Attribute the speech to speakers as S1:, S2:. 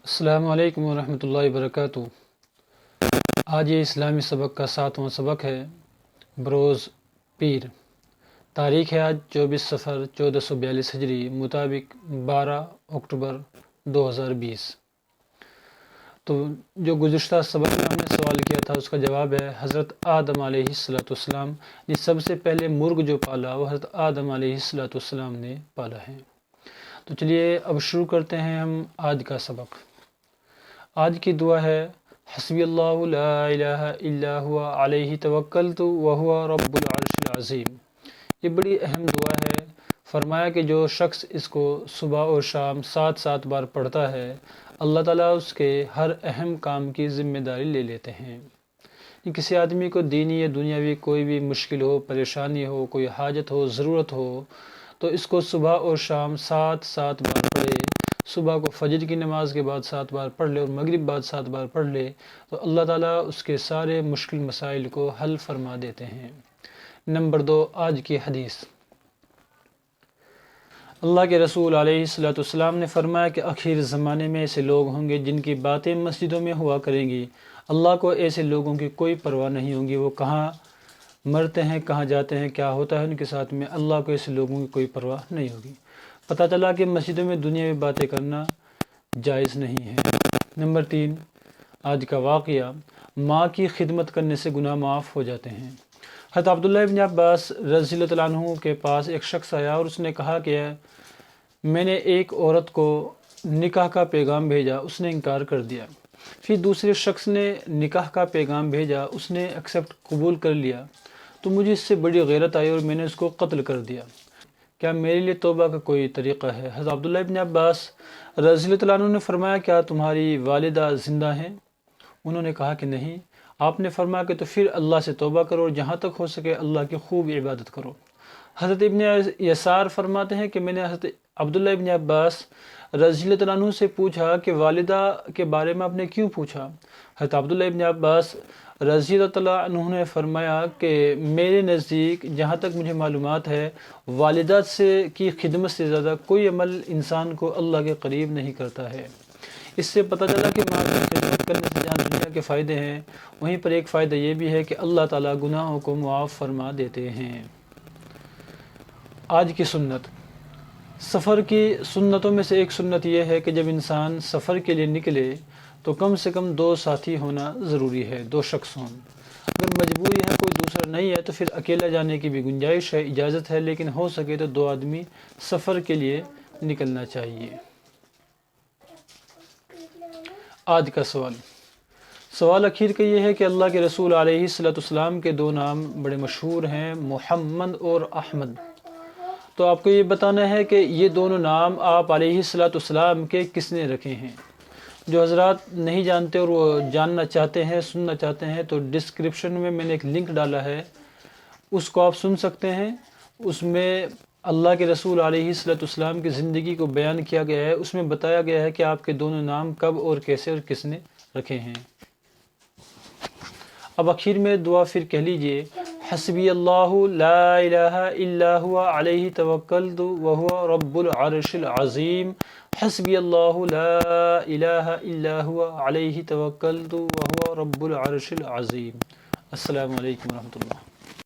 S1: السلام علیکم ورحمۃ اللہ وبرکاتہ۔ آج یہ اسلامی سبق کا 7واں سبق ہے، بروز پیر۔ تاریخ ہے آج 24 صفر 1442 ہجری مطابق 12 اکتوبر 2020۔ تو جو گزشتہ سبق میں ہم نے سوال کیا تھا اس کا جواب ہے حضرت آدم علیہ السلام نے سب سے پہلے مرغ جو پالا وہ حضرت آدم علیہ السلام نے پالا ہے۔ تو چلیے اب شروع کرتے ہیں ہم آج کا سبق۔ آج کی دعا ہے حسبی اللہ لا الہ الا ہوا علیہ توکلت وہو رب العرش العظیم۔ یہ بڑی اہم دعا ہے۔ فرمایا کہ جو شخص اس کو صبح اور شام 7 بار پڑھتا ہے اللہ تعالیٰ اس کے ہر اہم کام کی ذمہ داری لے لیتے ہیں۔ کسی آدمی کو دینی یا دنیاوی کوئی بھی مشکل ہو، پریشانی ہو، کوئی حاجت ہو، ضرورت ہو تو اس کو صبح اور شام 7 بار پڑھے۔ صبح کو فجر کی نماز کے بعد 7 بار پڑھ لے اور مغرب بعد 7 بار پڑھ لے تو اللہ تعالیٰ اس کے سارے مشکل مسائل کو حل فرما دیتے ہیں۔ نمبر 2، آج کی حدیث۔ اللہ کے رسول علیہ السلام نے فرمایا کہ آخر زمانے میں ایسے لوگ ہوں گے جن کی باتیں مسجدوں میں ہوا کریں گی۔ اللہ کو ایسے لوگوں کی کوئی پرواہ نہیں ہوگی، وہ کہاں مرتے ہیں، کہاں جاتے ہیں، کیا ہوتا ہے ان کے ساتھ میں، اللہ کو ایسے لوگوں کی کوئی پرواہ نہیں ہوگی۔ پتہ چلا کہ مسجدوں میں دنیاوی باتیں کرنا جائز نہیں ہے۔ نمبر 3، آج کا واقعہ۔ ماں کی خدمت کرنے سے گناہ معاف ہو جاتے ہیں۔ حضرت عبداللہ ابن عباس رضی اللہ تعالیٰ عنہ کے پاس ایک شخص آیا اور اس نے کہا کہ میں نے ایک عورت کو نکاح کا پیغام بھیجا، اس نے انکار کر دیا۔ پھر دوسرے شخص نے نکاح کا پیغام بھیجا، اس نے قبول کر لیا، تو مجھے اس سے بڑی غیرت آئی اور میں نے اس کو قتل کر دیا۔ کیا میرے لیے توبہ کا کوئی طریقہ ہے؟ حضرت عبداللہ ابن عباس رضی اللہ تعالیٰ عنہ نے فرمایا کیا تمہاری والدہ زندہ ہیں؟ انہوں نے کہا کہ نہیں۔ آپ نے فرمایا کہ تو پھر اللہ سے توبہ کرو اور جہاں تک ہو سکے اللہ کی خوب عبادت کرو۔ حضرت ابن یسار فرماتے ہیں کہ میں نے حضرت عبداللہ ابن عباس رضی اللہ تعالیٰ عنہ سے پوچھا کہ والدہ کے بارے میں آپ نے کیوں پوچھا؟ حضرت عبداللہ ابن عباس رضی اللہ تعالیٰ عنہ نے فرمایا کہ میرے نزدیک جہاں تک مجھے معلومات ہے والدہ کی خدمت سے زیادہ کوئی عمل انسان کو اللہ کے قریب نہیں کرتا ہے۔ اس سے پتہ چلا کہ ماں کی خدمت کرنے سے جہاں دنیا کے فائدے ہیں وہیں پر ایک فائدہ یہ بھی ہے کہ اللہ تعالیٰ گناہوں کو معاف فرما دیتے ہیں۔ آج کی سنت۔ سفر کی سنتوں میں سے ایک سنت یہ ہے کہ جب انسان سفر کے لیے نکلے تو کم سے کم 2 ساتھی ہونا ضروری ہے، 2 شخص ہوں۔ اگر مجبوری ہے کوئی دوسرا نہیں ہے تو پھر اکیلا جانے کی بھی گنجائش ہے، اجازت ہے، لیکن ہو سکے تو 2 آدمی سفر کے لیے نکلنا چاہیے۔ آج کا سوال اخیر کا یہ ہے کہ اللہ کے رسول علیہ السلام کے 2 نام بڑے مشہور ہیں، محمد اور احمد۔ تو آپ کو یہ بتانا ہے کہ یہ دونوں نام آپ علیہ السلام کے کس نے رکھے ہیں۔ جو حضرات نہیں جانتے اور وہ جاننا چاہتے ہیں، سننا چاہتے ہیں تو ڈسکرپشن میں نے ایک لنک ڈالا ہے، اس کو آپ سن سکتے ہیں۔ اس میں اللہ کے رسول علیہ السلام کی زندگی کو بیان کیا گیا ہے، اس میں بتایا گیا ہے کہ آپ کے دونوں نام کب اور کیسے اور کس نے رکھے ہیں۔ اب اخیر میں دعا پھر کہہ لیجئے، حسبی اللہ لا الہ الا ہوا علیہ توکلت وہو رب العرش العظیم۔ حسبی اللہ لا الہ الا ہوا علیہ توکلت وہو رب العرش العظیم۔ السلام علیکم ورحمۃ اللہ۔